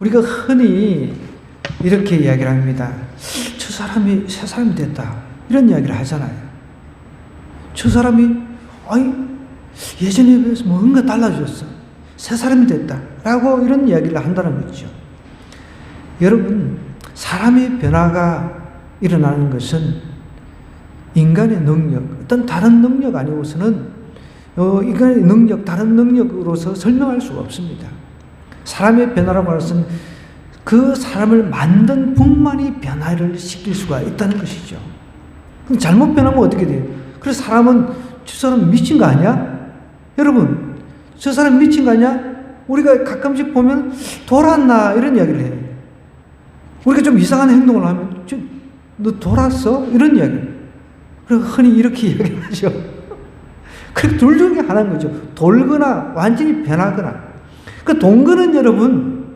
우리가 흔히 이렇게 이야기를 합니다. 저 사람이 새 사람이 됐다. 이런 이야기를 하잖아요. 저 사람이 예전에 비해서 뭔가 달라졌어. 새 사람이 됐다. 라고 이런 이야기를 한다는 거죠. 여러분, 사람의 변화가 일어나는 것은 인간의 능력, 어떤 다른 능력 아니고서는 인간의 능력, 다른 능력으로서 설명할 수가 없습니다. 사람의 변화라고 하는 것은 그 사람을 만든 분만이 변화를 시킬 수가 있다는 것이죠. 그럼 잘못 변하면 어떻게 돼요? 그래서 사람은 저 사람 미친 거 아니야? 여러분, 저 사람 미친 거 아니야? 우리가 가끔씩 보면 돌았나 이런 이야기를 해요. 우리가 좀 이상한 행동을 하면 너 돌았어? 이런 이야기. 그리고 흔히 이렇게 이야기를 하죠. 그렇게 둘 중에 하나인 거죠. 돌거나 완전히 변하거나. 그 동거는 여러분,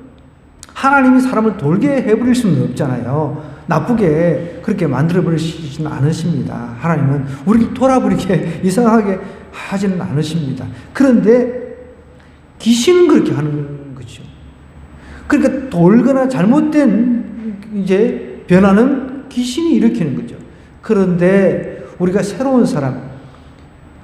하나님이 사람을 돌게 해버릴 수는 없잖아요. 나쁘게 그렇게 만들어버리시지는 않으십니다. 하나님은 우리를 돌아버리게 이상하게 하지는 않으십니다. 그런데 귀신은 그렇게 하는 거죠. 그러니까 돌거나 잘못된 변화는 귀신이 일으키는 거죠. 그런데 우리가 새로운 사람,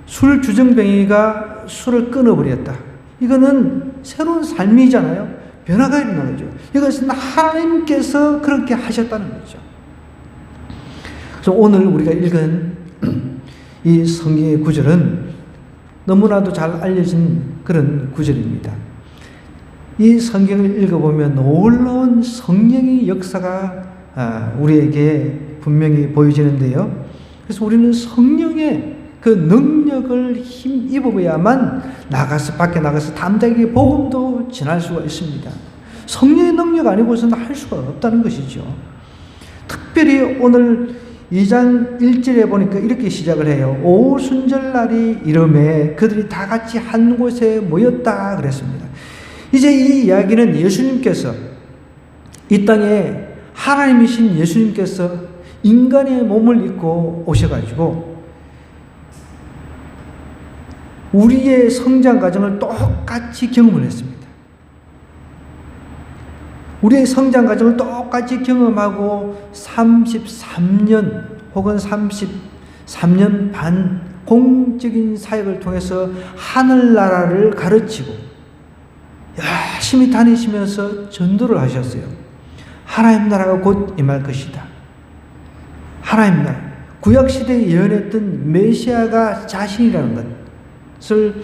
술 주정뱅이가 술을 끊어버렸다. 이거는 새로운 삶이잖아요. 변화가 일어나는 거죠. 이것은 하나님께서 그렇게 하셨다는 거죠. 그래서 오늘 우리가 읽은 이 성경의 구절은 너무나도 잘 알려진 그런 구절입니다. 이 성경을 읽어보면 놀라운 성령의 역사가 우리에게 분명히 보여지는데요. 그래서 우리는 성령의 그 능력을 힘입어야만 밖에 나가서 담대하게 복음도 전할 수가 있습니다. 성령의 능력 아니고서는 할 수가 없다는 것이죠. 특별히 오늘 2장 1절에 보니까 이렇게 시작을 해요. 오순절날이 이름에 그들이 다 같이 한 곳에 모였다 그랬습니다. 이제 이 이야기는 예수님께서 이 땅에 하나님이신 예수님께서 인간의 몸을 입고 오셔가지고 우리의 성장 과정을 똑같이 경험을 했습니다. 우리의 성장 과정을 똑같이 경험하고 33년 혹은 33년 반 공적인 사역을 통해서 하늘나라를 가르치고 열심히 다니시면서 전도를 하셨어요. 하나님 나라가 곧 임할 것이다. 하나님 나라, 구약시대에 예언했던 메시아가 자신이라는 것을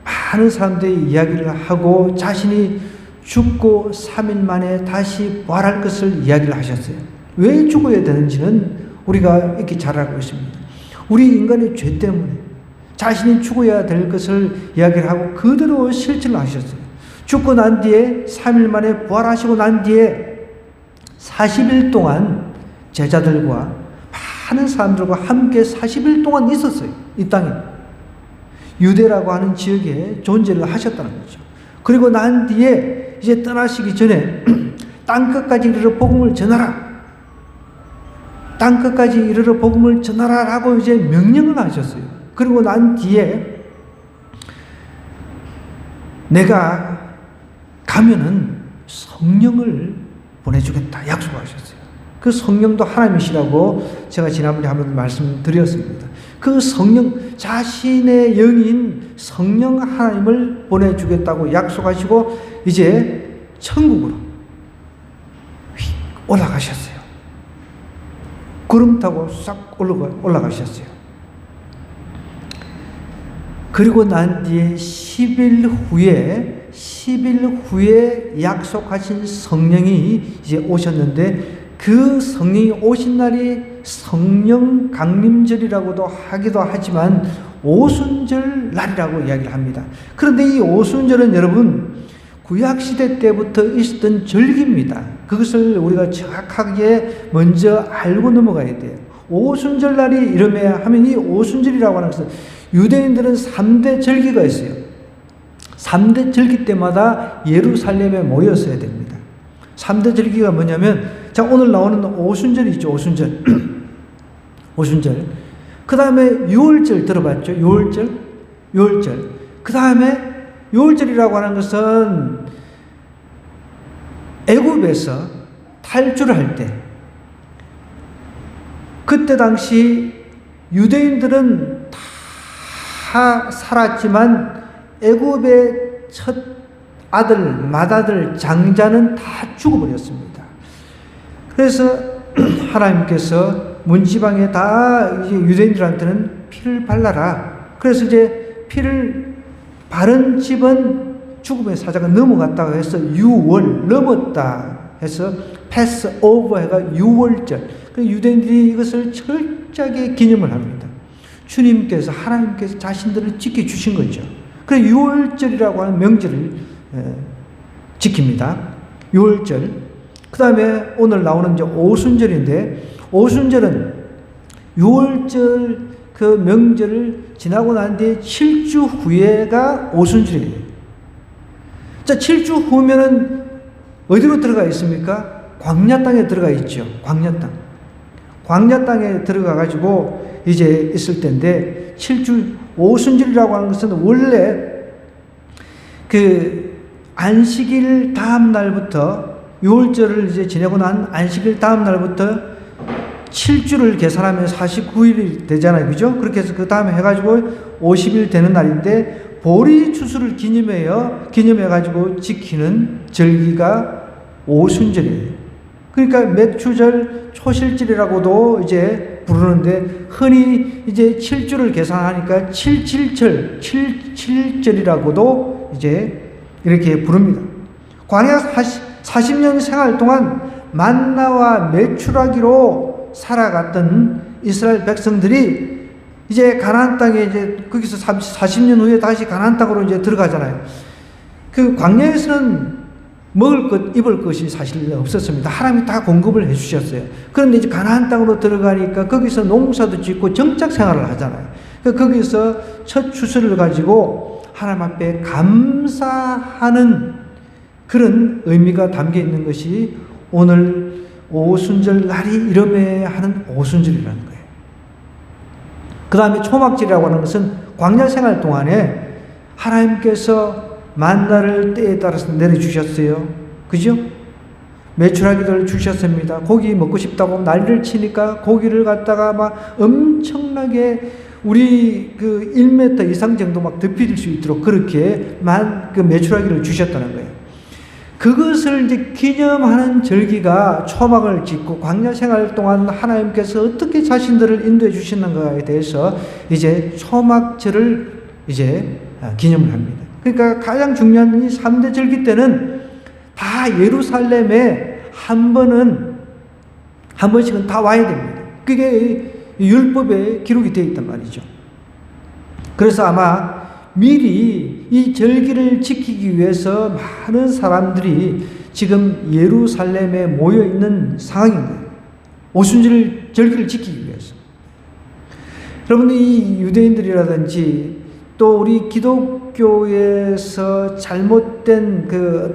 많은 사람들이 이야기를 하고 자신이 죽고 3일 만에 다시 부활할 것을 이야기를 하셨어요. 왜 죽어야 되는지는 우리가 이렇게 잘 알고 있습니다. 우리 인간의 죄 때문에 자신이 죽어야 될 것을 이야기를 하고 그대로 실천을 하셨어요. 죽고 난 뒤에 3일 만에 부활하시고 난 뒤에 40일 동안 제자들과 많은 사람들과 함께 40일 동안 있었어요. 이 땅에. 유대라고 하는 지역에 존재를 하셨다는 거죠. 그리고 난 뒤에 이제 떠나시기 전에 땅끝까지 이르러 복음을 전하라. 땅끝까지 이르러 복음을 전하라라고 이제 명령을 하셨어요. 그리고 난 뒤에 내가 가면은 성령을 보내주겠다 약속하셨어요. 그 성령도 하나님이시라고 제가 지난번에 한번 말씀드렸습니다. 그 성령, 자신의 영인 성령 하나님을 보내주겠다고 약속하시고 이제 천국으로 올라가셨어요. 구름 타고 싹 올라가셨어요. 그리고 난 뒤에 10일 후에 약속하신 성령이 이제 오셨는데 그 성령이 오신 날이 성령 강림절이라고도 하기도 하지만 오순절 날이라고 이야기를 합니다. 그런데 이 오순절은 여러분 구약시대 때부터 있었던 절기입니다. 그것을 우리가 정확하게 먼저 알고 넘어가야 돼요. 오순절 날이 이름에 하면 이 오순절이라고 하는 것은 유대인들은 3대 절기가 있어요. 3대 절기 때마다 예루살렘에 모였어야 됩니다. 3대 절기가 뭐냐면 자, 오늘 나오는 오순절이 있죠. 오순절. 오순절. 그 다음에 유월절 들어봤죠? 유월절. 그 다음에 유월절이라고 하는 것은 애굽에서 탈출을 할 때, 그때 당시 유대인들은 다 살았지만 애굽의 첫 아들, 맏아들, 장자는 다 죽어버렸습니다. 그래서 하나님께서 문지방에 다 이제 유대인들한테는 피를 발라라. 그래서 이제 피를 바른 집은 죽음의 사자가 넘어갔다고 해서 유월, 넘었다 해서 패스 오버 해가 유월절. 유대인들이 이것을 철저하게 기념을 합니다. 주님께서, 하나님께서 자신들을 지켜주신 거죠. 그래서 유월절이라고 하는 명절을 지킵니다. 유월절. 그 다음에 오늘 나오는 이제 오순절인데, 오순절은 유월절 그 명절을 지나고 난 뒤에 7주 후에가 오순절이에요. 자, 7주 후면은 어디로 들어가 있습니까? 광야 땅에 들어가 있죠. 광야 땅. 광야 땅에 들어가 가지고 이제 있을 때인데, 7주 오순절이라고 하는 것은 원래 그 안식일 다음 날부터, 유월절을 이제 지내고 난 안식일 다음 날부터 7주를 계산하면 49일이 되잖아요. 그죠? 그렇게 해서 그 다음에 해가지고 50일 되는 날인데, 보리 추수를 기념해가지고 지키는 절기가 오순절이에요. 그러니까 맥추절, 초실절이라고도 이제 부르는데, 흔히 이제 7주를 계산하니까 7절이라고도 이제 이렇게 부릅니다. 광야 40년 생활 동안 만나와 메추라기로 살아갔던 이스라엘 백성들이 이제 가나안 땅에 이제 거기서 40년 후에 다시 가나안 땅으로 이제 들어가잖아요. 그 광야에서는 먹을 것, 입을 것이 사실 없었습니다. 하나님이 다 공급을 해 주셨어요. 그런데 이제 가나안 땅으로 들어가니까 거기서 농사도 짓고 정착 생활을 하잖아요. 거기서 첫 추수를 가지고 하나님 앞에 감사하는 그런 의미가 담겨 있는 것이 오늘 오순절 날이 이름에 하는 오순절이라는 거예요. 그 다음에 초막절이라고 하는 것은 광야 생활 동안에 하나님께서 만나를 때에 따라서 내려주셨어요. 그죠? 메추라기를 주셨습니다. 고기 먹고 싶다고 난리를 치니까 고기를 갖다가 막 엄청나게 우리 그 1m 이상 정도 막 덮일 수 있도록 그렇게 그 메추라기를 주셨다는 거예요. 그것을 이제 기념하는 절기가 초막을 짓고 광야 생활 동안 하나님께서 어떻게 자신들을 인도해 주시는가에 대해서 이제 초막절을 이제 기념을 합니다. 그러니까 가장 중요한 이 3대 절기 때는 다 예루살렘에 한 번씩은 다 와야 됩니다. 그게 율법에 기록이 되어 있단 말이죠. 그래서 아마 미리 이 절기를 지키기 위해서 많은 사람들이 지금 예루살렘에 모여 있는 상황인 거예요. 오순절 절기를 지키기 위해서. 여러분들, 이 유대인들이라든지 또 우리 기독교에서 잘못된 그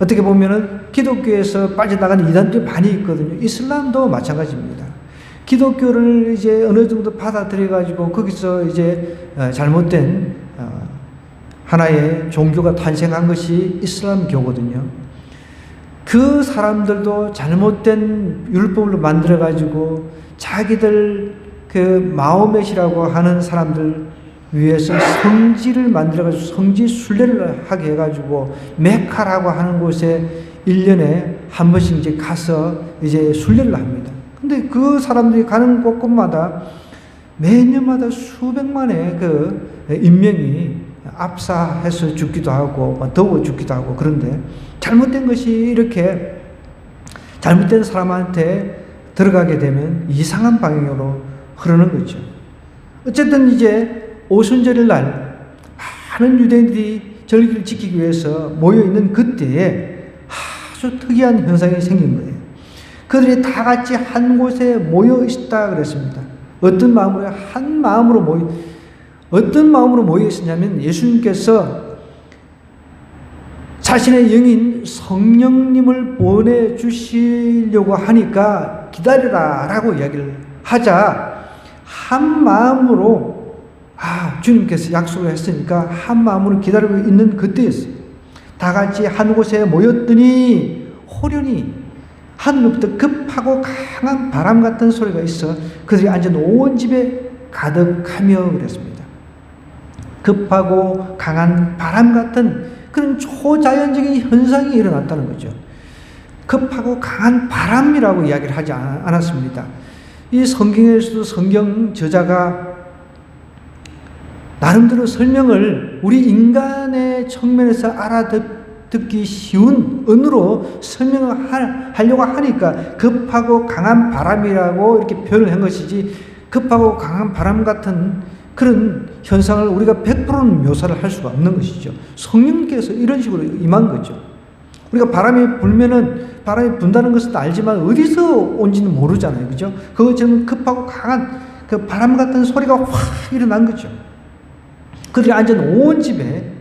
어떻게 보면은 기독교에서 빠져나가는 이단들이 많이 있거든요. 이슬람도 마찬가지입니다. 기독교를 이제 어느 정도 받아들여가지고 거기서 이제 잘못된 하나의 종교가 탄생한 것이 이슬람교거든요. 그 사람들도 잘못된 율법을 만들어가지고 자기들 그 마호멧이라고 하는 사람들 위해서 성지를 만들어가지고 성지 순례를 하게 해가지고 메카라고 하는 곳에 1년에 한 번씩 이제 가서 이제 순례를 합니다. 근데 그 사람들이 가는 곳곳마다 매년마다 수백만의 그 인명이 압사해서 죽기도 하고 더워 죽기도 하고, 그런데 잘못된 것이 이렇게 잘못된 사람한테 들어가게 되면 이상한 방향으로 흐르는 거죠. 어쨌든 이제 오순절일 날 많은 유대인들이 절기를 지키기 위해서 모여있는 그때에 아주 특이한 현상이 생긴 거예요. 그들이 다 같이 한 곳에 모여 있다 그랬습니다. 어떤 마음으로 모여 있었냐면, 예수님께서 자신의 영인 성령님을 보내주시려고 하니까 기다려라 라고 이야기를 하자 한 마음으로, 주님께서 약속을 했으니까 한 마음으로 기다리고 있는 그때였어요. 다 같이 한 곳에 모였더니 호련히 하늘로부터 급하고 강한 바람 같은 소리가 있어 그들이 앉은 온 집에 가득하며 그랬습니다. 급하고 강한 바람 같은 그런 초자연적인 현상이 일어났다는 거죠. 급하고 강한 바람이라고 이야기를 하지 않았습니다. 이 성경에서도 성경 저자가 나름대로 설명을 우리 인간의 측면에서 알아듣기 쉬운 언어로 설명을 하려고 하니까 급하고 강한 바람이라고 이렇게 표현을 한 것이지, 급하고 강한 바람 같은 그런 현상을 우리가 100%는 묘사를 할 수가 없는 것이죠. 성령께서 이런 식으로 임한 거죠. 우리가 바람이 불면은 바람이 분다는 것은 알지만 어디서 온지는 모르잖아요. 그죠? 그것처럼 급하고 강한 그 바람 같은 소리가 확 일어난 거죠. 그들이 앉은 온 집에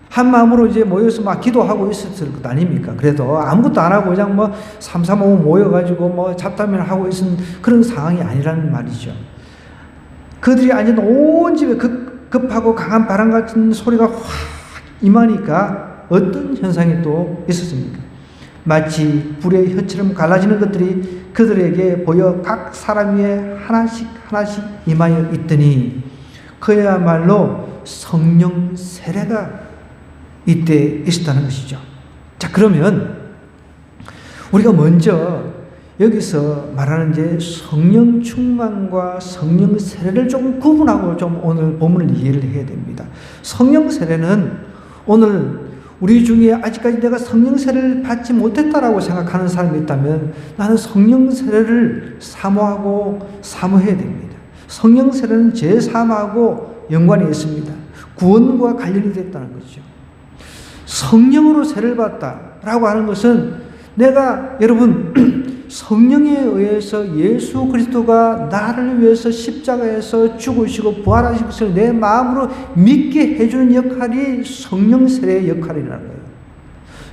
한 마음으로 이제 모여서 막 기도하고 있었을 것 아닙니까? 그래도 아무것도 안 하고 그냥 뭐 삼삼오오 모여가지고 뭐 잡담을 하고 있은 그런 상황이 아니라는 말이죠. 그들이 앉은 온 집에 급하고 강한 바람 같은 소리가 확 임하니까 어떤 현상이 또 있었습니까? 마치 불의 혀처럼 갈라지는 것들이 그들에게 보여 각 사람 위에 하나씩 하나씩 임하여 있더니 그야말로 성령 세례가 이때 있었다는 것이죠. 자, 그러면 우리가 먼저 여기서 말하는 이제 성령 충만과 성령 세례를 조금 구분하고 좀 오늘 본문을 이해를 해야 됩니다. 성령 세례는 오늘 우리 중에 아직까지 내가 성령 세례를 받지 못했다라고 생각하는 사람이 있다면 나는 성령 세례를 사모하고 사모해야 됩니다. 성령 세례는 제3하고 연관이 있습니다. 구원과 관련이 됐다는 거죠. 성령으로 세례를 받다라고 하는 것은 내가 여러분 성령에 의해서 예수 그리스도가 나를 위해서 십자가에서 죽으시고 부활하신 것을 내 마음으로 믿게 해주는 역할이 성령 세례의 역할이라는 거예요.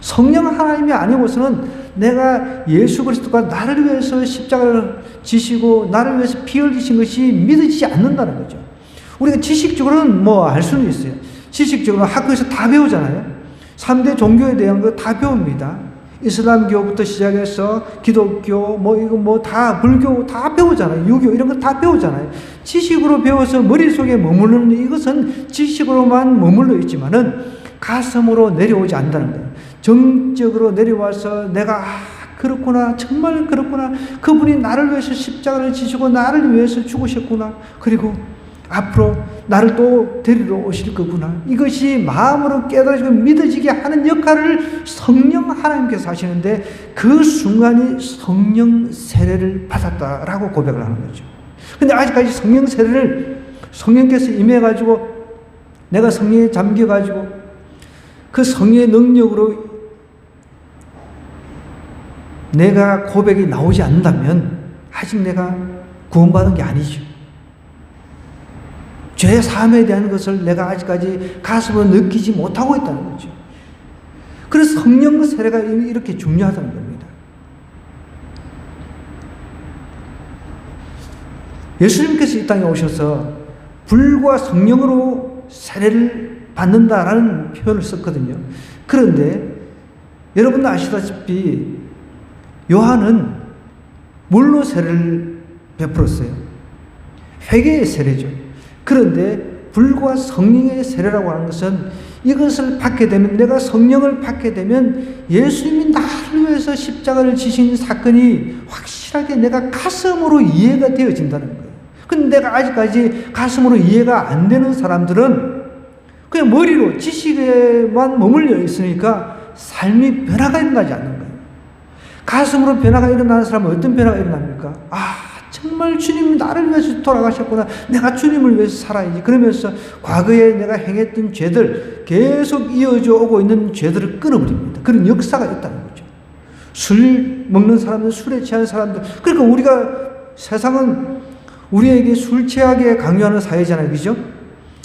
성령 하나님이 아니고서는 내가 예수 그리스도가 나를 위해서 십자가를 지시고 나를 위해서 피 흘리신 것이 믿어지지 않는다는 거죠. 우리가 지식적으로는 뭐 알 수는 있어요. 지식적으로 학교에서 다 배우잖아요. 3대 종교에 대한 거 다 배웁니다. 이슬람교부터 시작해서 기독교, 다 불교 다 배우잖아요. 유교 이런 거 다 배우잖아요. 지식으로 배워서 머릿속에 머무르는 이것은 지식으로만 머물러 있지만은 가슴으로 내려오지 않는다는 거예요. 정적으로 내려와서 내가 그렇구나, 정말 그렇구나, 그분이 나를 위해서 십자가를 지시고 나를 위해서 죽으셨구나, 그리고 앞으로 나를 또 데리러 오실 거구나, 이것이 마음으로 깨달아지고 믿어지게 하는 역할을 성령 하나님께서 하시는데 그 순간이 성령 세례를 받았다라고 고백을 하는 거죠. 근데 아직까지 성령 세례를 성령께서 임해가지고 내가 성령에 잠겨가지고 그 성령의 능력으로 내가 고백이 나오지 않는다면 아직 내가 구원받은 게 아니죠. 죄 사함에 대한 것을 내가 아직까지 가슴으로 느끼지 못하고 있다는 거죠. 그래서 성령 세례가 이렇게 중요하다는 겁니다. 예수님께서 이 땅에 오셔서 불과 성령으로 세례를 받는다라는 표현을 썼거든요. 그런데 여러분도 아시다시피 요한은 물로 세례를 베풀었어요. 회개의 세례죠. 그런데 불과 성령의 세례라고 하는 것은 이것을 받게 되면, 내가 성령을 받게 되면 예수님이 나를 위해서 십자가를 지신 사건이 확실하게 내가 가슴으로 이해가 되어진다는 거예요. 근데 내가 아직까지 가슴으로 이해가 안 되는 사람들은 그냥 머리로 지식에만 머물러 있으니까 삶이 변화가 일어나지 않는 거예요. 가슴으로 변화가 일어나는 사람은 어떤 변화가 일어납니까? 정말 주님이 나를 위해서 돌아가셨구나, 내가 주님을 위해서 살아야지, 그러면서 과거에 내가 행했던 죄들, 계속 이어져 오고 있는 죄들을 끊어버립니다. 그런 역사가 있다는 거죠. 술 먹는 사람들, 술에 취한 사람들, 그러니까 우리가, 세상은 우리에게 술 취하게 강요하는 사회잖아요. 그죠?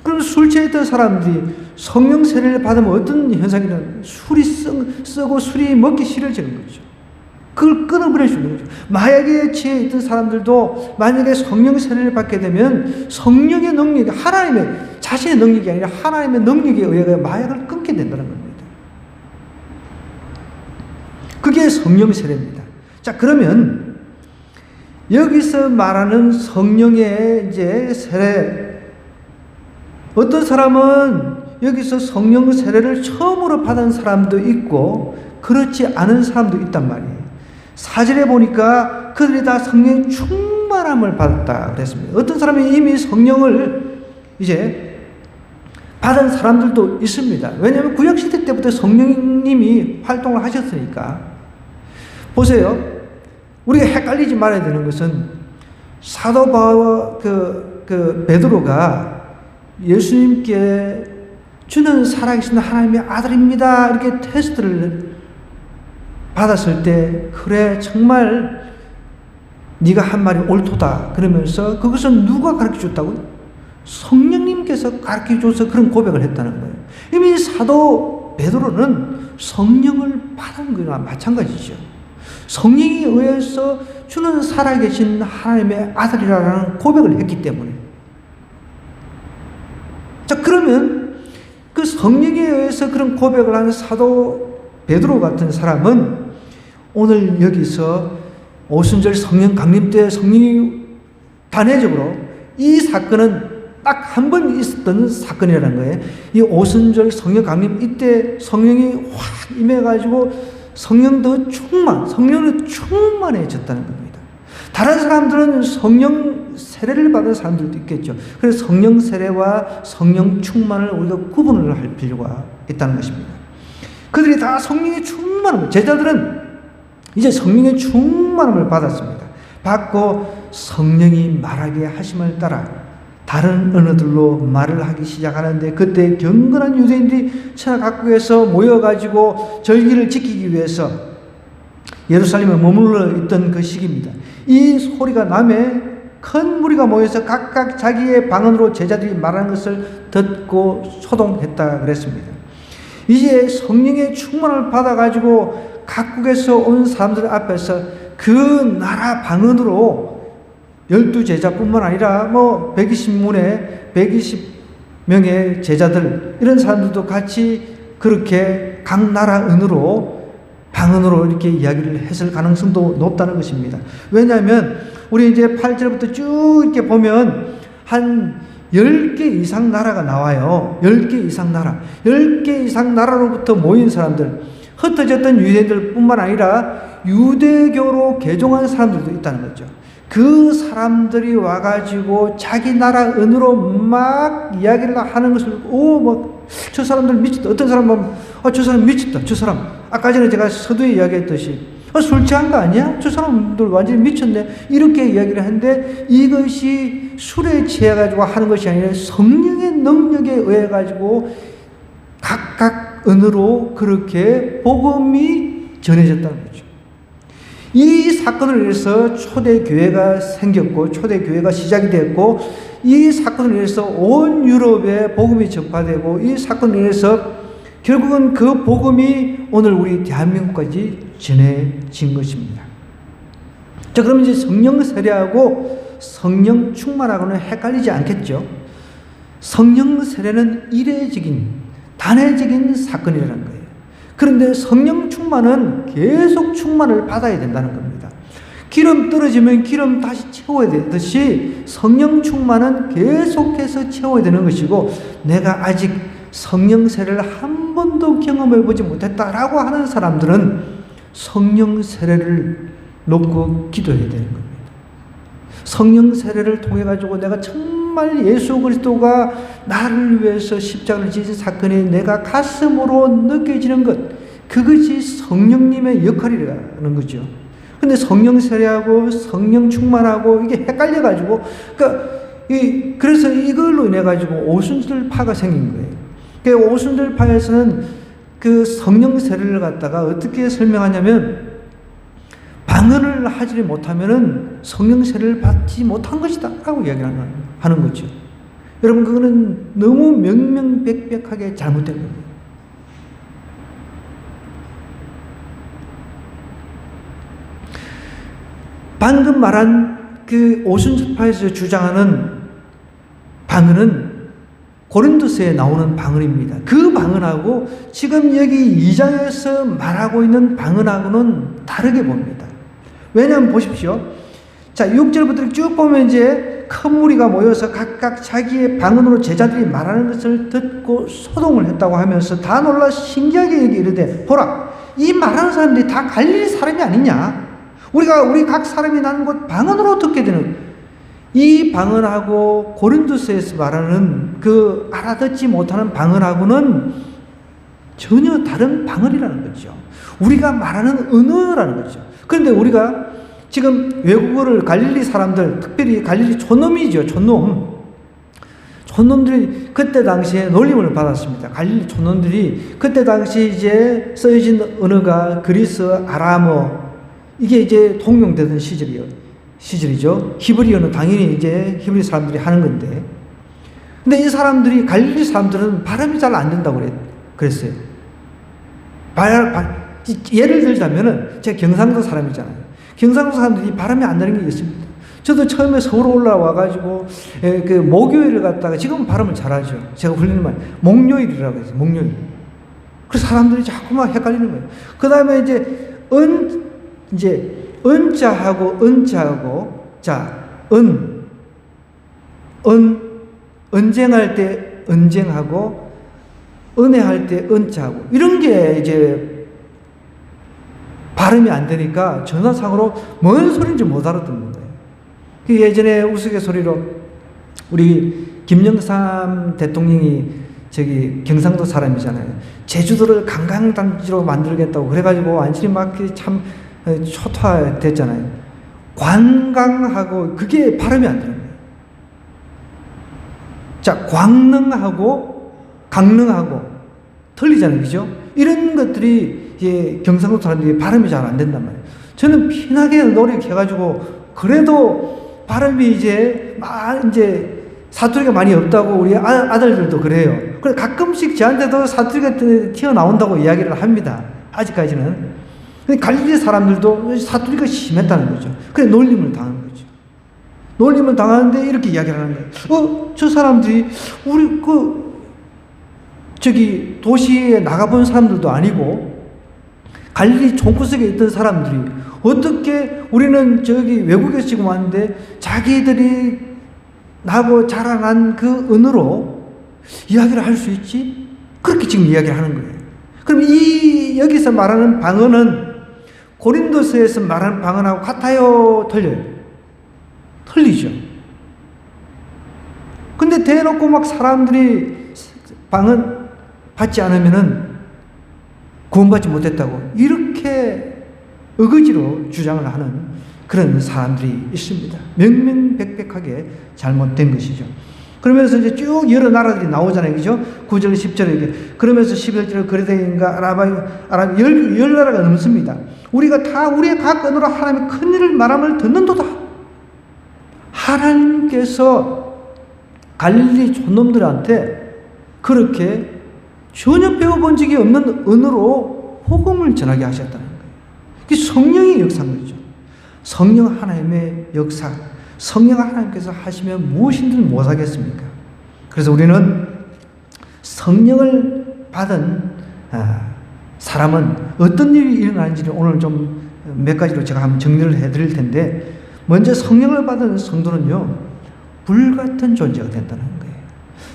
그럼 술 취했던 사람들이 성령 세례를 받으면 어떤 현상이 일어나요? 술이 쓰고 술이 먹기 싫어지는 거죠. 그걸 끊어버릴 수 있는 거죠. 마약에 취해 있던 사람들도 만약에 성령 세례를 받게 되면 성령의 능력이, 하나님의, 자신의 능력이 아니라 하나님의 능력에 의해 마약을 끊게 된다는 겁니다. 그게 성령 세례입니다. 자, 그러면 여기서 말하는 성령의 이제 세례, 어떤 사람은 여기서 성령 세례를 처음으로 받은 사람도 있고 그렇지 않은 사람도 있단 말이에요. 4절에 보니까 그들이 다 성령의 충만함을 받았다 그랬습니다. 어떤 사람이 이미 성령을 이제 받은 사람들도 있습니다. 왜냐하면 구약시대 때부터 성령님이 활동을 하셨으니까. 보세요. 우리가 헷갈리지 말아야 되는 것은 사도 바울 베드로가 예수님께 주는 살아계신 하나님의 아들입니다 이렇게 테스트를 받았을 때, 그래 정말 네가 한 말이 옳도다 그러면서, 그것은 누가 가르쳐줬다고요? 성령님께서 가르쳐줘서 그런 고백을 했다는 거예요. 이미 사도 베드로는 성령을 받은 거나 마찬가지죠. 성령에 의해서 주는 살아계신 하나님의 아들이라는 고백을 했기 때문에. 자, 그러면 그 성령에 의해서 그런 고백을 하는 사도 베드로 같은 사람은 오늘 여기서 오순절 성령 강림 때 성령이 단회적으로, 이 사건은 딱 한 번 있었던 사건이라는 거예요. 이 오순절 성령 강림, 이때 성령이 확 임해가지고 성령도 성령으로 충만해졌다는 겁니다. 다른 사람들은 성령 세례를 받은 사람들도 있겠죠. 그래서 성령 세례와 성령 충만을 우리가 구분을 할 필요가 있다는 것입니다. 그들이 다 성령의 충만함을, 제자들은 이제 성령의 충만함을 받았습니다. 받고 성령이 말하게 하심을 따라 다른 언어들로 말을 하기 시작하는데, 그때 경건한 유대인들이 천하 각국에서 모여가지고 절기를 지키기 위해서 예루살렘에 머물러 있던 그 시기입니다. 이 소리가 남에 큰 무리가 모여서 각각 자기의 방언으로 제자들이 말하는 것을 듣고 소동했다 그랬습니다. 이제 성령의 충만을 받아가지고 각국에서 온 사람들 앞에서 그 나라 방언으로 12제자뿐만 아니라 120문에 120명의 제자들, 이런 사람들도 같이 그렇게 각 나라 방언으로 이렇게 이야기를 했을 가능성도 높다는 것입니다. 왜냐하면 우리 이제 8절부터 쭉 이렇게 보면 한 10개 이상 나라가 나와요. 10개 이상 나라. 10개 이상 나라로부터 모인 사람들, 흩어졌던 유대인들 뿐만 아니라 유대교로 개종한 사람들도 있다는 거죠. 그 사람들이 와가지고 자기 나라 언어로 막 이야기를 하는 것을, 저 사람들 미쳤다. 어떤 사람은, 저 사람 미쳤다. 저 사람. 아까 전에 제가 서두에 이야기했듯이, 술 취한 거 아니야? 저 사람들 완전히 미쳤네. 이렇게 이야기를 했는데, 이것이 술에 취해가지고 하는 것이 아니라 성령의 능력에 의해가지고 각각 언어로 그렇게 복음이 전해졌다는 거죠. 이 사건을 위해서 초대교회가 생겼고, 초대교회가 시작이 됐고, 이 사건을 위해서 온 유럽에 복음이 전파되고, 이 사건을 위해서 결국은 그 복음이 오늘 우리 대한민국까지 전해진 것입니다. 자, 그럼 이제 성령 세례하고 성령 충만하고는 헷갈리지 않겠죠? 성령 세례는 이례적인, 단회적인 사건이라는 거예요. 그런데 성령 충만은 계속 충만을 받아야 된다는 겁니다. 기름 떨어지면 기름 다시 채워야 되듯이 성령 충만은 계속해서 채워야 되는 것이고, 내가 아직 성령 세례를 한 번도 경험해 보지 못했다라고 하는 사람들은 성령 세례를 놓고 기도해야 되는 겁니다. 성령 세례를 통해 가지고 내가 정말 예수 그리스도가 나를 위해서 십자가를 지신 사건이 내가 가슴으로 느껴지는 것, 그것이 성령님의 역할이라는 거죠. 근데 성령 세례하고 성령 충만하고 이게 헷갈려 가지고, 그래서 이걸로 인해 가지고 오순절파가 생긴 거예요. 그 오순절파에서는 그 성령 세례를 갖다가 어떻게 설명하냐면, 방언을 하지 못하면은 성령 세례를 받지 못한 것이다 라고 이야기를 하는 거죠. 여러분, 그거는 너무 명명백백하게 잘못된 겁니다. 방금 말한 그 오순절파에서 주장하는 방언은 고린도서에 나오는 방언입니다. 그 방언하고 지금 여기 2장에서 말하고 있는 방언하고는 다르게 봅니다. 왜냐하면 보십시오. 자, 6절부터 쭉 보면 이제 큰 무리가 모여서 각각 자기의 방언으로 제자들이 말하는 것을 듣고 소동을 했다고 하면서 다 놀라 신기하게 여기 이르되 보라, 이 말하는 사람들이 다 갈릴리 사람이 아니냐? 우리 각 사람이 나는 것 방언으로 듣게 되는, 이 방언하고 고린도서에서 말하는 그 알아듣지 못하는 방언하고는 전혀 다른 방언이라는 거죠. 우리가 말하는 언어라는 거죠. 그런데 우리가 지금 외국어를 갈릴리 사람들, 특별히 갈릴리 촌놈이죠. 촌놈들이 그때 당시에 놀림을 받았습니다. 갈릴리 촌놈들이 그때 당시 이제 써진 언어가 그리스, 아람어, 이게 이제 통용되던 시절이죠. 히브리어는 당연히 이제 히브리 사람들이 하는 건데, 근데 이 사람들이, 갈릴리 사람들은 발음이 잘 안 된다고 그랬어요. 예를 들자면은, 제가 경상도 사람이잖아요. 경상도 사람들이 발음이 안 되는 게 있습니다. 저도 처음에 서울 올라와가지고, 그, 목요일을 갖다가, 지금은 발음을 잘하죠. 제가 훈련을 많이, 목요일이라고 했어요. 목요일. 그래서 사람들이 자꾸만 헷갈리는 거예요. 그 다음에 이제, 은자하고, 자, 언쟁할 때 언쟁하고, 은혜할 때 은자하고, 이런 게 이제, 발음이 안 되니까 전화상으로 뭔 소리인지 못 알아듣는 거예요. 예전에 우스갯소리로 우리 김영삼 대통령이 저기 경상도 사람이잖아요. 제주도를 관광단지로 만들겠다고 그래가지고 완전히 막 참 초토화됐잖아요. 관광하고 그게 발음이 안 되는 거예요. 자, 광능하고 강릉하고 틀리잖아요. 그죠? 이런 것들이 이제 경상도 사람들이 발음이 잘 안 된단 말이에요. 저는 피나게 노력해가지고 그래도 발음이 이제 사투리가 많이 없다고 우리 아들들도 그래요. 그래 가끔씩 저한테도 사투리가 튀어나온다고 이야기를 합니다. 아직까지는. 근데 갈릴리 사람들도 사투리가 심했다는 거죠. 그래 놀림을 당하는 거죠. 놀림을 당하는데 이렇게 이야기를 하는 거예요. 저 사람들이 우리 저기 도시에 나가본 사람들도 아니고 갈릴리 총구석에 있던 사람들이 어떻게 우리는 저기 외국에서 지금 왔는데 자기들이 나고 자라난 그 언어로 이야기를 할 수 있지? 그렇게 지금 이야기를 하는 거예요. 그럼 여기서 말하는 방언은 고린도서에서 말하는 방언하고 같아요? 틀려요? 틀리죠. 근데 대놓고 막 사람들이 방언 받지 않으면은 구원받지 못했다고 이렇게 어거지로 주장을 하는 그런 사람들이 있습니다. 명명백백하게 잘못된 것이죠. 그러면서 이제 쭉 여러 나라들이 나오잖아요. 그죠? 9절, 10절에 이렇게. 그러면서 11절에 그레데인가 아랍 열 나라가 넘습니다. 우리가 다 우리의 각 언어로 하나님의 큰 일을 말함을 듣는도다. 하나님께서 갈릴리 촌놈들한테 그렇게 전혀 배워본 적이 없는 언어로 복음을 전하게 하셨다는 거예요. 그게 성령의 역사인 거죠. 성령 하나님의 역사, 성령 하나님께서 하시면 무엇인들 못하겠습니까? 그래서 우리는 성령을 받은 사람은 어떤 일이 일어나는지를 오늘 좀 몇 가지로 제가 한번 정리를 해드릴 텐데, 먼저 성령을 받은 성도는요, 불같은 존재가 된다는 거예요.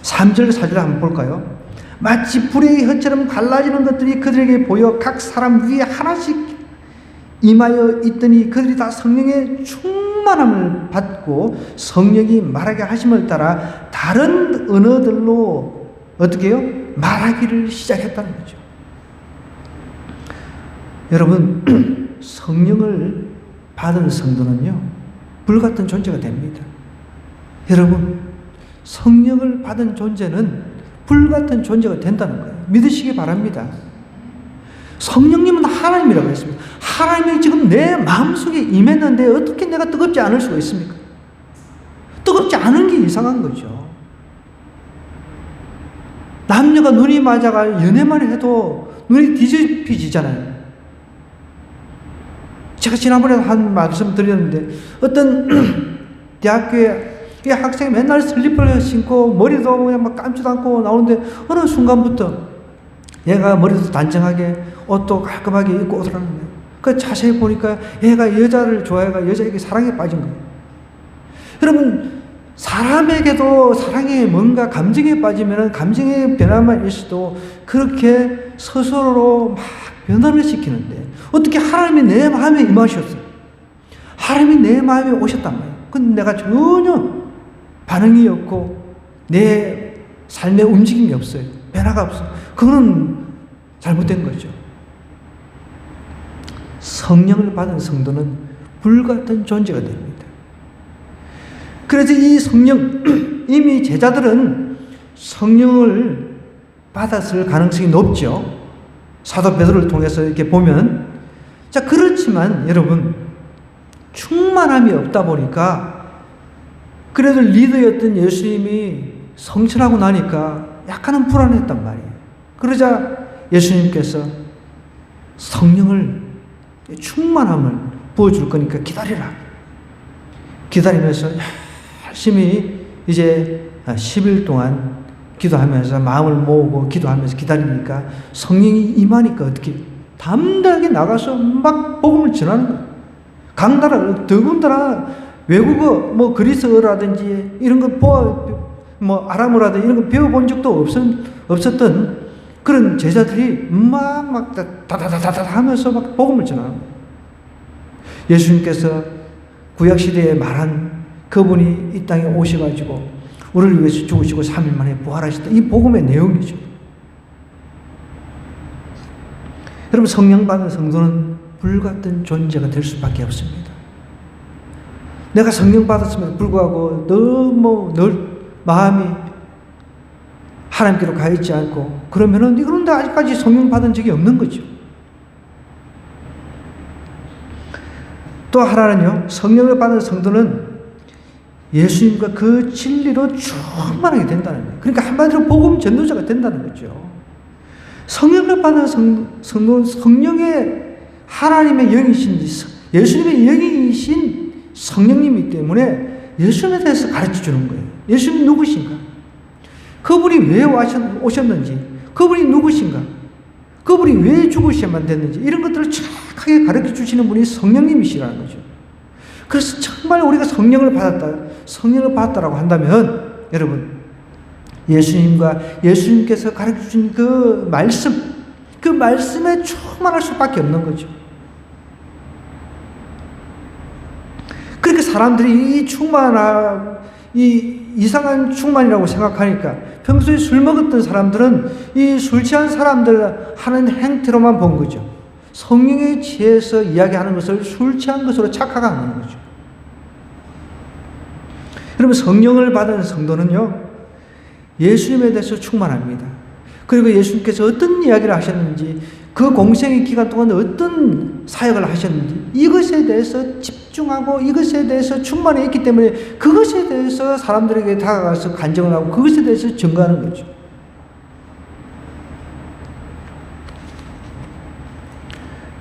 3절, 4절 한번 볼까요? 마치 불의 혀처럼 갈라지는 것들이 그들에게 보여 각 사람 위에 하나씩 임하여 있더니 그들이 다 성령의 충만함을 받고 성령이 말하게 하심을 따라 다른 언어들로 어떻게 해요? 말하기를 시작했다는 거죠. 여러분, 성령을 받은 성도는요, 불같은 존재가 됩니다. 여러분, 성령을 받은 존재는 불같은 존재가 된다는 거예요. 믿으시기 바랍니다. 성령님은 하나님이라고 했습니다. 하나님이 지금 내 마음속에 임했는데 어떻게 내가 뜨겁지 않을 수가 있습니까? 뜨겁지 않은 게 이상한 거죠. 남녀가 눈이 맞아가 연애만 해도 눈이 뒤집히지잖아요. 제가 지난번에 한 말씀 드렸는데 어떤 대학교에 이 학생이 맨날 슬리퍼를 신고 머리도 그냥 막 감지도 않고 나오는데 어느 순간부터 얘가 머리도 단정하게 옷도 깔끔하게 입고 오더라는 거예요. 그 자세히 보니까 얘가 여자를 좋아해가 여자에게 사랑에 빠진 거예요. 여러분, 사람에게도 사랑에 뭔가 감정에 빠지면 감정의 변화만 있어도 그렇게 스스로로 막 변화를 시키는데 어떻게 하나님이 내 마음에 임하셨어요. 하나님이 내 마음에 오셨단 말이에요. 근데 내가 전혀 반응이 없고 내 삶의 움직임이 없어요. 변화가 없어요. 그거는 잘못된 거죠. 성령을 받은 성도는 불같은 존재가 됩니다. 그래서 이 성령, 이미 제자들은 성령을 받았을 가능성이 높죠. 사도 베드로를 통해서 이렇게 보면. 자, 그렇지만 여러분, 충만함이 없다 보니까 그래도 리더였던 예수님이 성천하고 나니까 약간은 불안했단 말이에요. 그러자 예수님께서 성령을, 충만함을 부어줄 거니까 기다리라. 기다리면서 열심히 이제 10일 동안 기도하면서 마음을 모으고 기도하면서 기다리니까 성령이 임하니까 어떻게 담대하게 나가서 막 복음을 전하는 거예요. 각 나라, 더군다나 외국어, 뭐 그리스어라든지 이런 거 뭐 아람어라든지 이런 거 배워본 적도 없었던 그런 제자들이 막 다다다다다 하면서 막 복음을 전하는 거예요. 예수님께서 구약시대에 말한 그분이 이 땅에 오셔가지고 우리를 위해서 죽으시고 3일 만에 부활하셨다. 이 복음의 내용이죠. 여러분, 성령 받은 성도는 불같은 존재가 될 수밖에 없습니다. 내가 성령 받았음에도 불구하고 너무 늘 마음이 하나님께로 가 있지 않고 그러면은 그런데 아직까지 성령 받은 적이 없는 거죠. 또 하나는요, 성령을 받은 성도는 예수님과 그 진리로 충만하게 된다는 거예요. 그러니까 한마디로 복음 전도자가 된다는 거죠. 성령을 받은 성도는 성령의 하나님의 영이신 예수님의 영이신 성령님이기 때문에 예수님에 대해서 가르쳐 주는 거예요. 예수님이 누구신가? 그분이 왜 오셨는지, 그분이 누구신가? 그분이 왜 죽으셔야만 됐는지 이런 것들을 정확하게 가르쳐 주시는 분이 성령님이시라는 거죠. 그래서 정말 우리가 성령을 받았다라고 한다면 여러분, 예수님과 예수님께서 가르쳐 주신 그 말씀에 충만할 수밖에 없는 거죠. 그러니까 사람들이 이 이상한 충만이라고 생각하니까 평소에 술 먹었던 사람들은 이 술 취한 사람들 하는 행태로만 본 거죠. 성령에 취해서 이야기하는 것을 술 취한 것으로 착각하는 거죠. 여러분, 성령을 받은 성도는요, 예수님에 대해서 충만합니다. 그리고 예수님께서 어떤 이야기를 하셨는지, 그 공생의 기간 동안 어떤 사역을 하셨는지 이것에 대해서 집중하고 이것에 대해서 충만해 있기 때문에 그것에 대해서 사람들에게 다가가서 간증을 하고 그것에 대해서 증거하는 거죠.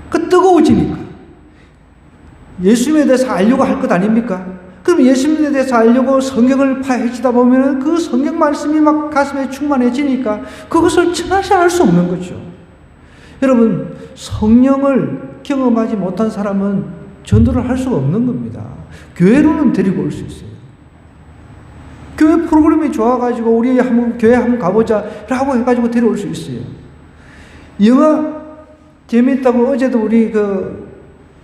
그 뜨거워지니까 예수님에 대해서 알려고 할 것 아닙니까? 그럼 예수님에 대해서 알려고 성경을 파헤치다 보면 그 성경 말씀이 막 가슴에 충만해지니까 그것을 전하지 않을 수 없는 거죠. 여러분, 성령을 경험하지 못한 사람은 전도를 할 수가 없는 겁니다. 교회로는 데리고 올 수 있어요. 교회 프로그램이 좋아가지고 우리 교회 한번 가보자 라고 해가지고 데려올 수 있어요. 영화 재미있다고 어제도 우리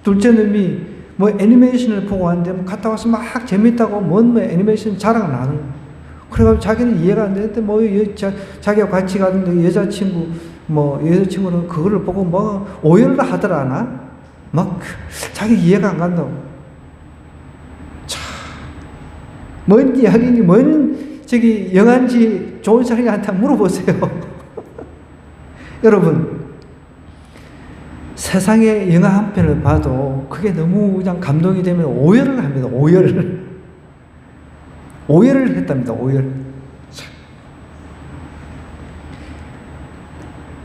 둘째 놈이 애니메이션을 보고 왔는데 갔다 와서 막 재미있다고 애니메이션 자랑을 하는 거예요. 그래가지고 자기는 이해가 안 되는데 자기가 같이 가는데 여자친구는 그거를 보고 오열을 하더라나? 자기 이해가 안 간다고. 참, 뭔 이야기니, 영한지 좋은 사람한테 물어보세요. 여러분, 세상의 영화 한 편을 봐도 그게 너무 그냥 감동이 되면 오열을 합니다. 오열을 했답니다.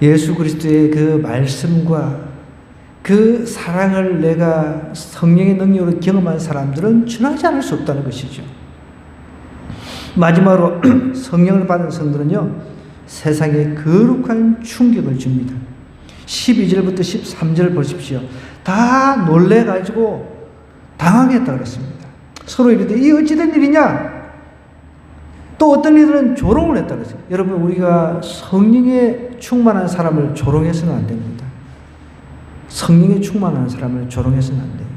예수 그리스도의 그 말씀과 그 사랑을 내가 성령의 능력으로 경험한 사람들은 전하지 않을 수 없다는 것이죠. 마지막으로 성령을 받은 성도는요, 세상에 거룩한 충격을 줍니다. 12절부터 13절 보십시오. 다 놀래가지고 당황했다 그랬습니다. 서로 이르되 이 어찌된 일이냐? 또 어떤 이들은 조롱을 했다 그랬어요. 여러분, 우리가 성령에 충만한 사람을 조롱해서는 안 됩니다. 성령에 충만한 사람을 조롱해서는 안 돼요.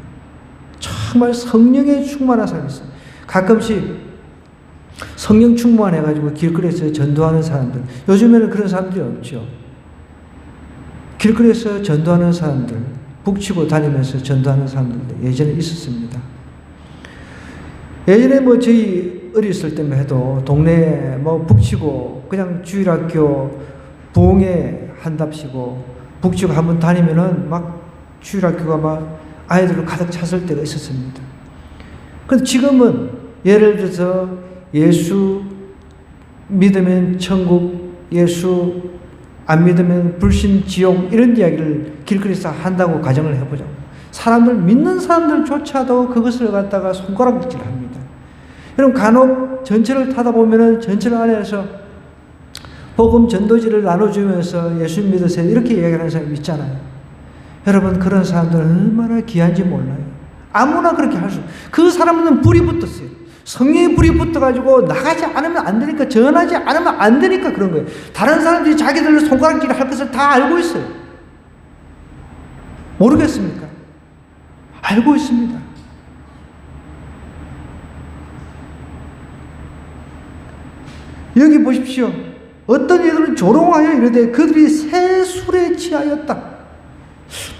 정말 성령에 충만한 사람이 있어요. 가끔씩 성령 충만해가지고 길거리에서 전도하는 사람들, 요즘에는 그런 사람들이 없죠. 길거리에서 전도하는 사람들, 북치고 다니면서 전도하는 사람들도 예전에 있었습니다. 예전에 뭐 저희 어렸을 때만 해도 동네에 뭐 북치고 그냥 주일학교 부흥회 한답시고 북치고 한번 다니면은 막 주일학교가 막 아이들로 가득 찼을 때가 있었습니다. 그런데 지금은 예를 들어서 예수 믿으면 천국, 예수 안 믿으면 불신, 지옥 이런 이야기를 길거리에서 한다고 가정을 해보죠. 사람들, 믿는 사람들조차도 그것을 갖다가 손가락질을 합니다. 여러분, 간혹 전철을 타다 보면은 전철 안에서 복음 전도지를 나눠주면서 예수 믿으세요 이렇게 이야기하는 사람이 있잖아요. 여러분, 그런 사람들은 얼마나 귀한지 몰라요. 아무나 그렇게 할 수, 그 사람은 불이 붙었어요. 성령의 불이 붙어가지고 나가지 않으면 안 되니까, 전하지 않으면 안 되니까 그런 거예요. 다른 사람들이 자기들로 손가락질을 할 것을 다 알고 있어요. 모르겠습니까? 알고 있습니다. 여기 보십시오. 어떤 이들은 조롱하여 이르되 그들이 새술에 취하였다.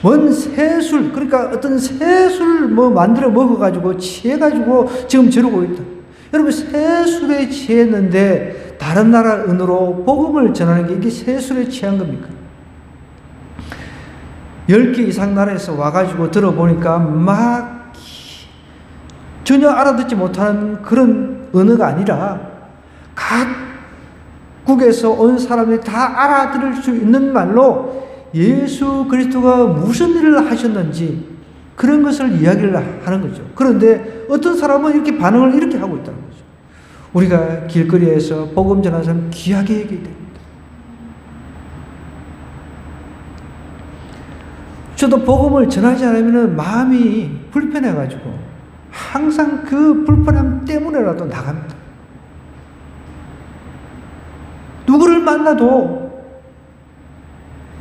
뭔 새술, 그러니까 어떤 새술 뭐 만들어 먹어가지고 취해가지고 지금 저러고 있다. 여러분, 새술에 취했는데 다른 나라 은으로 복음을 전하는 게 이게 새술에 취한 겁니까? 10개 이상 나라에서 와가지고 들어보니까 막 전혀 알아듣지 못하는 그런 언어가 아니라 각국에서 온 사람들이 다 알아들을 수 있는 말로 예수 그리스도가 무슨 일을 하셨는지 그런 것을 이야기를 하는 거죠. 그런데 어떤 사람은 이렇게 반응을 이렇게 하고 있다는 거죠. 우리가 길거리에서 복음 전하는 사람 귀하게 얘기해야 됩니다. 저도 복음을 전하지 않으면 마음이 불편해가지고 항상 그 불편함 때문에라도 나갑니다. 누구를 만나도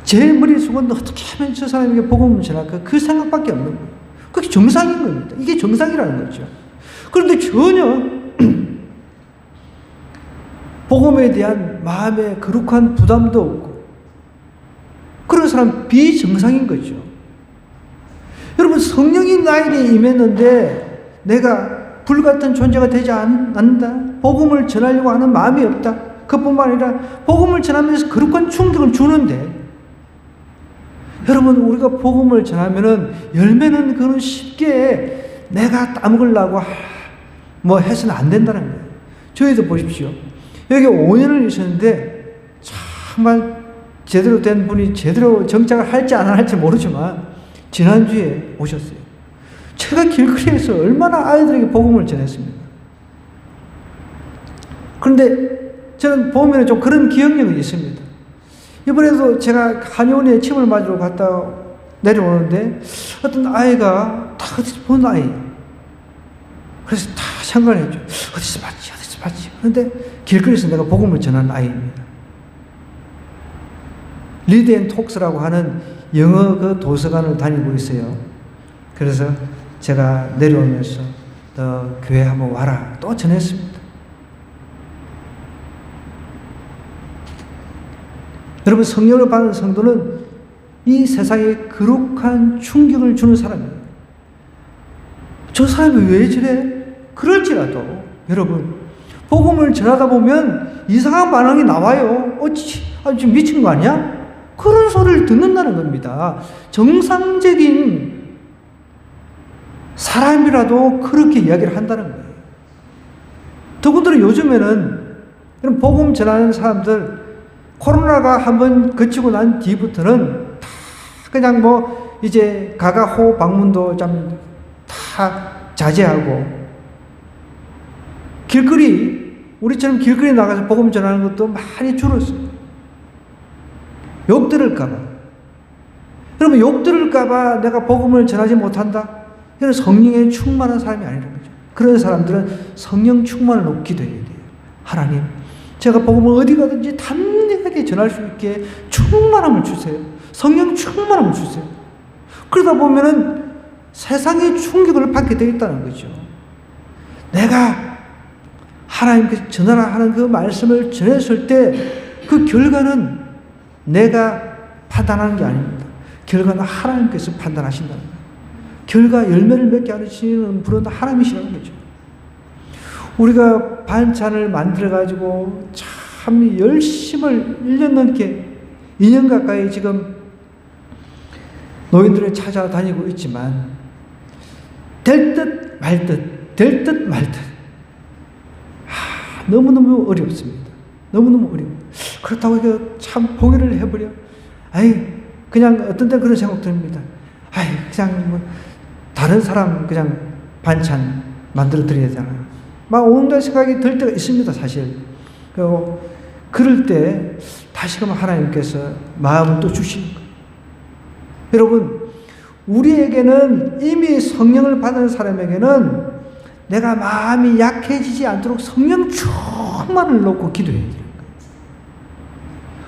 제 머릿속은 어떻게 하면 저 사람에게 복음을 전할까? 그 생각밖에 없는 거예요. 그게 정상인 겁니다. 이게 정상이라는 거죠. 그런데 전혀 복음에 대한 마음의 거룩한 부담도 없고 그런 사람 비정상인 거죠. 여러분, 성령이 나에게 임했는데 내가 불같은 존재가 되지 않는다. 복음을 전하려고 하는 마음이 없다. 그뿐만 아니라 복음을 전하면서 거룩한 충격을 주는데, 여러분, 우리가 복음을 전하면은 열매는 그는 쉽게 내가 따먹으려고 뭐 해서는 안 된다는 거예요. 저희도 보십시오. 여기 5년을 있었는데 정말 제대로 된 분이 제대로 정착을 할지 안 할지 모르지만 지난주에 오셨어요. 제가 길거리에서 얼마나 아이들에게 복음을 전했습니까? 그런데 저는 보면 좀 그런 기억력이 있습니다. 이번에도 제가 한의원에 침을 맞으러 갔다 내려오는데 어떤 아이가 다 어디서 본 아이예요. 그래서 다 상관했죠. 어디서 봤지. 그런데 길거리에서 내가 복음을 전한 아이입니다. 리드 앤 톡스라고 하는 영어 그 도서관을 다니고 있어요. 그래서 제가 내려오면서 너 교회 한번 와라 또 전했습니다. 여러분, 성령을 받은 성도는 이 세상에 거룩한 충격을 주는 사람이에요. 저 사람이 왜 저래? 그럴지라도 여러분, 복음을 전하다 보면 이상한 반응이 나와요. 지금 미친 거 아니야? 그런 소리를 듣는다는 겁니다. 정상적인 사람이라도 그렇게 이야기를 한다는 거예요. 더군다나 요즘에는 이런 복음 전하는 사람들, 코로나가 한번 그치고 난 뒤부터는 다 그냥 뭐 이제 가가호 방문도 좀 다 자제하고 길거리 우리처럼 길거리 나가서 복음 전하는 것도 많이 줄었어요. 욕 들을까봐. 그러면 욕 들을까봐 내가 복음을 전하지 못한다? 이런 성령에 충만한 사람이 아니라는 거죠. 그런 사람들은 성령 충만을 놓기도 해야 돼요. 하나님, 제가 복음을 어디 가든지 담대하게 전할 수 있게 충만함을 주세요. 성령 충만함을 주세요. 그러다 보면은 세상의 충격을 받게 되어 있다는 거죠. 내가 하나님께서 전하라 하는 그 말씀을 전했을 때 그 결과는 내가 판단하는 게 아닙니다. 결과는 하나님께서 판단하신다는 거예요. 결과 열매를 맺게 하시는 분은 하나님이시라는 거죠. 우리가 반찬을 만들어가지고 참 열심을 1년 넘게 2년 가까이 지금 노인들을 찾아다니고 있지만 될 듯 말 듯, 될 듯 말 듯. 너무너무 어렵습니다. 너무너무 어려워요. 그렇다고 이거 참 포기를 해버려. 그냥 어떤 때 그런 생각 듭니다. 그냥 뭐 다른 사람 그냥 반찬 만들어 드려야 되잖아요. 막 온갖 생각이 들 때가 있습니다, 사실. 그리고 그럴 때 다시금 하나님께서 마음을 또 주시는 거예요. 여러분, 우리에게는 이미 성령을 받은 사람에게는 내가 마음이 약해지지 않도록 성령 충만을 놓고 기도해야 돼요.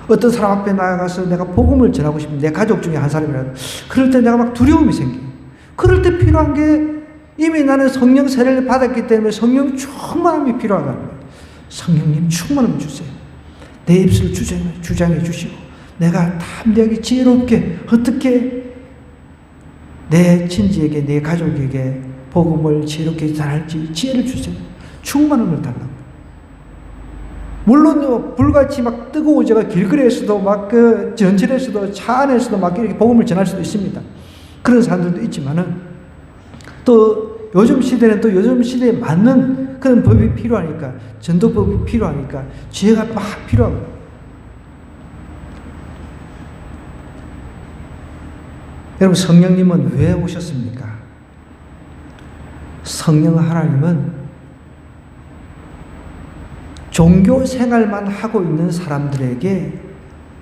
어떤 사람 앞에 나가서 내가 복음을 전하고 싶은 내 가족 중에 한 사람이라도 그럴 때 내가 막 두려움이 생겨요. 그럴 때 필요한 게 이미 나는 성령 세례를 받았기 때문에 성령 충만함이 필요하다는 거예요. 성령님 충만함을 주세요. 내 입술을 주장해 주시고 내가 담대하게 지혜롭게 어떻게 내 친지에게 내 가족에게 복음을 지혜롭게 전할지 지혜를 주세요. 충만함을 달라고. 물론 불같이 막 뜨거워져가 길거리에서도 막 그 전철에서도 차 안에서도 막 이렇게 복음을 전할 수도 있습니다. 그런 사람들도 있지만은 또 요즘 시대는 또 요즘 시대에 맞는 그런 법이 필요하니까 전도법이 필요하니까 지혜가 막 필요하고. 여러분, 성령님은 왜 오셨습니까? 성령 하나님은 종교 생활만 하고 있는 사람들에게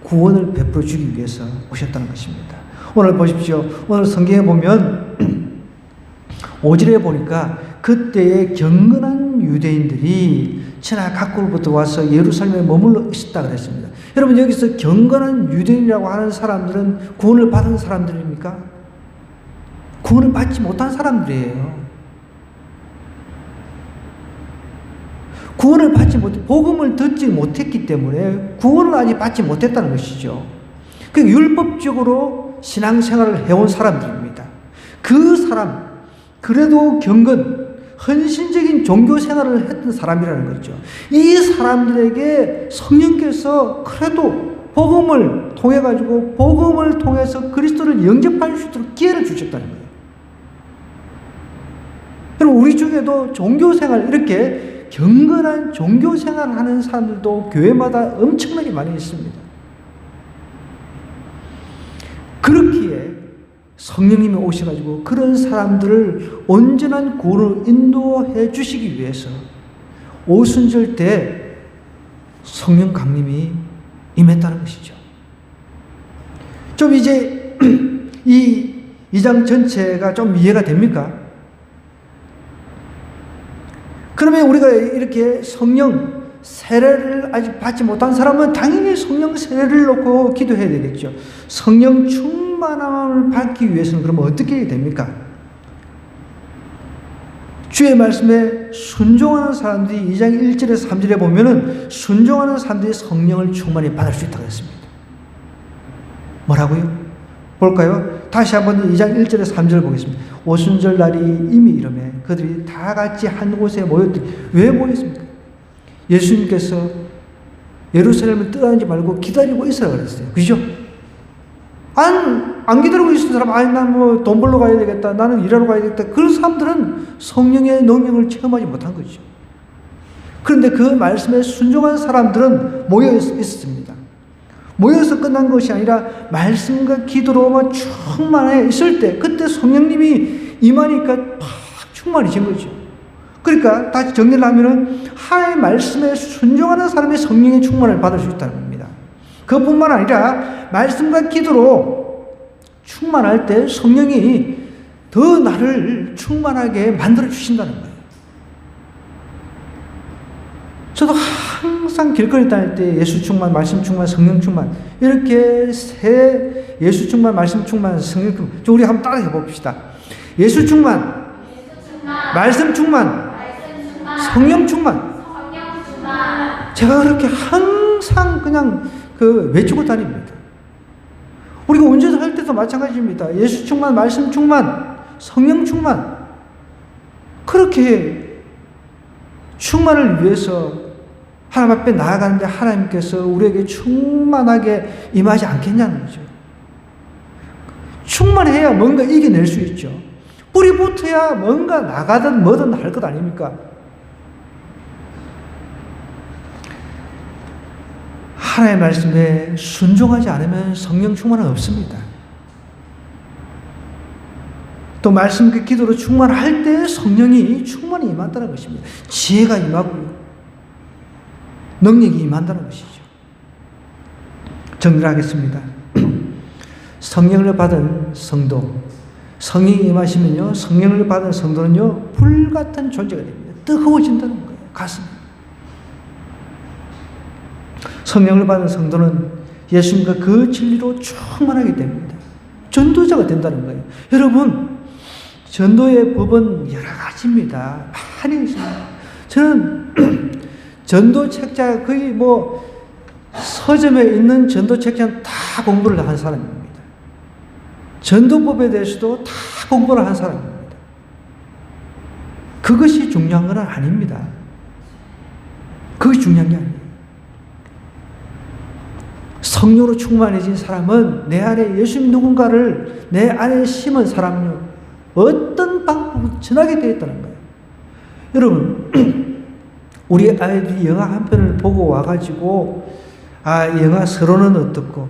구원을 베풀어 주기 위해서 오셨다는 것입니다. 오늘 보십시오. 오늘 성경에 보면 5절에 보니까 그때의 경건한 유대인들이 천하 각국으로부터 와서 예루살렘에 머물러 있었다 그랬습니다. 여러분, 여기서 경건한 유대인이라고 하는 사람들은 구원을 받은 사람들입니까? 구원을 받지 못한 사람들이에요. 구원을 받지 못해, 복음을 듣지 못했기 때문에 구원을 아직 받지 못했다는 것이죠. 그 율법적으로 신앙생활을 해온 사람들입니다. 그 사람, 그래도 경건, 헌신적인 종교생활을 했던 사람이라는 거죠. 이 사람들에게 성령께서 그래도 복음을 통해가지고 복음을 통해서 그리스도를 영접할 수 있도록 기회를 주셨다는 거예요. 그럼 우리 중에도 종교생활, 이렇게 경건한 종교생활을 하는 사람들도 교회마다 엄청나게 많이 있습니다. 그렇기에 성령님이 오셔가지고 그런 사람들을 온전한 구원으로 인도해 주시기 위해서 오순절 때 성령 강림이 임했다는 것이죠. 좀 이제 이 2장 전체가 좀 이해가 됩니까? 그러면 우리가 이렇게 성령 세례를 아직 받지 못한 사람은 당연히 성령 세례를 놓고 기도해야 되겠죠. 성령 충만함을 받기 위해서는 그러면 어떻게 해야 됩니까? 주의 말씀에 순종하는 사람들이 2장 1절에서 3절에 보면은 순종하는 사람들이 성령을 충만히 받을 수 있다고 했습니다. 뭐라고요? 볼까요? 다시 한번 2장 1절에서 3절을 보겠습니다. 오순절 날이 이미 이르매 그들이 다 같이 한 곳에 모였더니. 왜 모였습니까? 예수님께서 예루살렘을 떠나지 말고 기다리고 있으라 그랬어요. 그죠? 안 기다리고 있는 사람, 난 뭐 돈 벌러 가야 되겠다, 나는 일하러 가야 되겠다, 그런 사람들은 성령의 능력을 체험하지 못한 거죠. 그런데 그 말씀에 순종한 사람들은 모여 있었습니다. 모여서 끝난 것이 아니라 말씀과 기도로만 충만해 있을 때, 그때 성령님이 임하니까 팍 충만해진 거죠. 그러니까 다시 정리를 하면은 하나님의 말씀에 순종하는 사람이 성령의 충만을 받을 수 있다는 겁니다. 그뿐만 아니라 말씀과 기도로 충만할 때 성령이 더 나를 충만하게 만들어 주신다는 거예요. 저도 항상 길거리 다닐 때 예수 충만, 말씀 충만, 성령 충만 이렇게 세 예수 충만, 말씀 충만, 성령 충만 우리 한번 따라 해봅시다. 예수 충만, 말씀 충만, 성령 충만. 제가 그렇게 항상 그냥 외치고 다닙니다. 우리가 운전을 할 때도 마찬가지입니다. 예수 충만, 말씀 충만, 성령 충만. 그렇게 충만을 위해서 하나님 앞에 나아가는데 하나님께서 우리에게 충만하게 임하지 않겠냐는 거죠. 충만해야 뭔가 이겨낼 수 있죠. 뿌리 붙어야 뭔가 나가든 뭐든 할 것 아닙니까? 하나님의 말씀에 순종하지 않으면 성령 충만은 없습니다. 또 말씀과 기도로 충만할 때 성령이 충만히 임한다는 것입니다. 지혜가 임하고요. 능력이 임한다는 것이죠. 정리를 하겠습니다. 성령을 받은 성도, 성령이 임하시면요, 성령을 받은 성도는요, 불같은 존재가 됩니다. 뜨거워진다는 거예요. 가슴. 성령을 받은 성도는 예수님과 그 진리로 충만하게 됩니다. 전도자가 된다는 거예요. 여러분, 전도의 법은 여러 가지입니다. 많이 있습니다. 저는 전도 책자 거의 서점에 있는 전도 책자는 다 공부를 한 사람입니다. 전도법에 대해서도 다 공부를 한 사람입니다. 그것이 중요한 건 아닙니다. 그것이 중요한 게 아니에요. 성령으로 충만해진 사람은 내 안에 예수님 누군가를 내 안에 심은 사람은요, 어떤 방법을 전하게 되어 있다는 거예요. 여러분, 우리 아이들이 영화 한 편을 보고 와가지고, 영화 서론은 어떻고,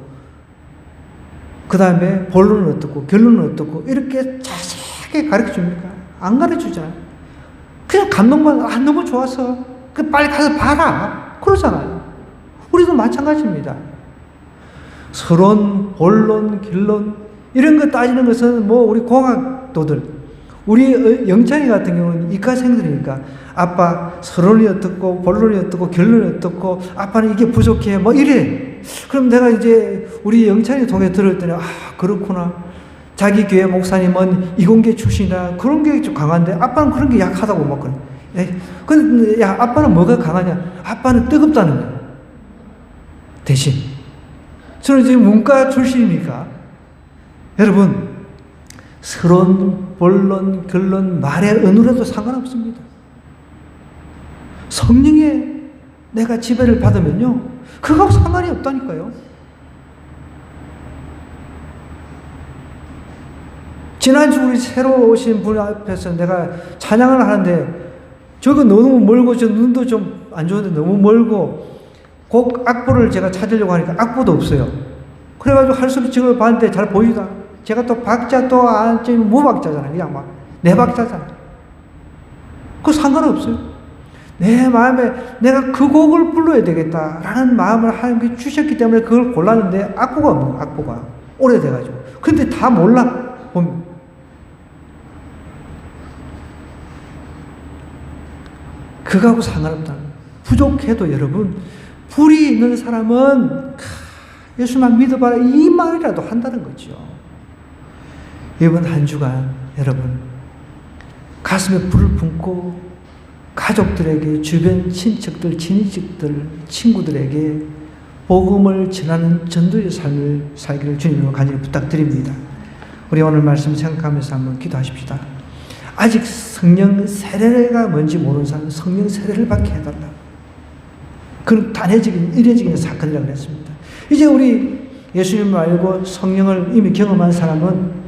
그 다음에 본론은 어떻고, 결론은 어떻고, 이렇게 자세하게 가르쳐 줍니까? 안 가르쳐 주잖아요. 그냥 감동만, 너무 좋아서, 빨리 가서 봐라. 그러잖아요. 우리도 마찬가지입니다. 서론, 본론, 결론, 이런 거 따지는 것은 우리 공학도들, 우리 영찬이 같은 경우는 이과생들이니까 아빠 서론이 어떻고 본론이 어떻고 결론이 어떻고 아빠는 이게 부족해 이래. 그럼 내가 이제 우리 영찬이 통해 들었더니 그렇구나. 자기 교회 목사님은 이공계 출신이라 그런 게 좀 강한데 아빠는 그런 게 약하다고 그래. 근데 아빠는 뭐가 강하냐? 아빠는 뜨겁다는 거야. 대신 저는 지금 문과 출신이니까 여러분, 서론, 본론, 결론, 말의 은으로도 상관없습니다. 성령의 내가 지배를 받으면요, 그거하고 상관이 없다니까요. 지난주 우리 새로 오신 분 앞에서 내가 찬양을 하는데 저거 너무 멀고 저 눈도 좀 안 좋은데 너무 멀고 곡 악보를 제가 찾으려고 하니까 악보도 없어요. 그래가지고 할 수 없이 저걸 봤는데 잘 보이다. 제가 또 박자 또 무박자잖아요. 그냥 내 박자잖아요. 그거 상관없어요. 내 마음에 내가 그 곡을 불러야 되겠다라는 마음을 하나님께 주셨기 때문에 그걸 골랐는데 악보가 없는 악보가 오래돼가지고. 근데 다 몰라. 보면. 그거하고 상관없다는 거예요. 부족해도 여러분, 불이 있는 사람은 예수만 믿어봐라 이 말이라도 한다는 거죠. 이번 한 주간 여러분 가슴에 불을 품고 가족들에게, 주변 친척들, 친인척들, 친구들에게 복음을 전하는 전도의 삶을 살기를 주님으로 간절히 부탁드립니다. 우리 오늘 말씀 생각하면서 한번 기도하십시다. 아직 성령 세례가 뭔지 모르는 사람은 성령 세례를 받게 해달라. 그건 단회적인 이례적인 사건이라고 그랬습니다. 이제 우리 예수님을 알고 성령을 이미 경험한 사람은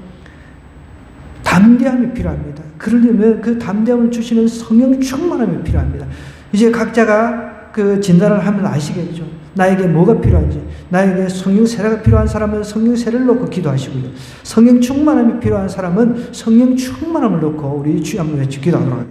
담대함이 필요합니다. 그러려면 그 담대함을 주시는 성령 충만함이 필요합니다. 이제 각자가 그 진단을 하면 아시겠죠. 나에게 뭐가 필요한지. 나에게 성령 세례가 필요한 사람은 성령 세례를 놓고 기도하시고요. 성령 충만함이 필요한 사람은 성령 충만함을 놓고 우리 주여 한번 외쳐 기도하도록 하겠습니다.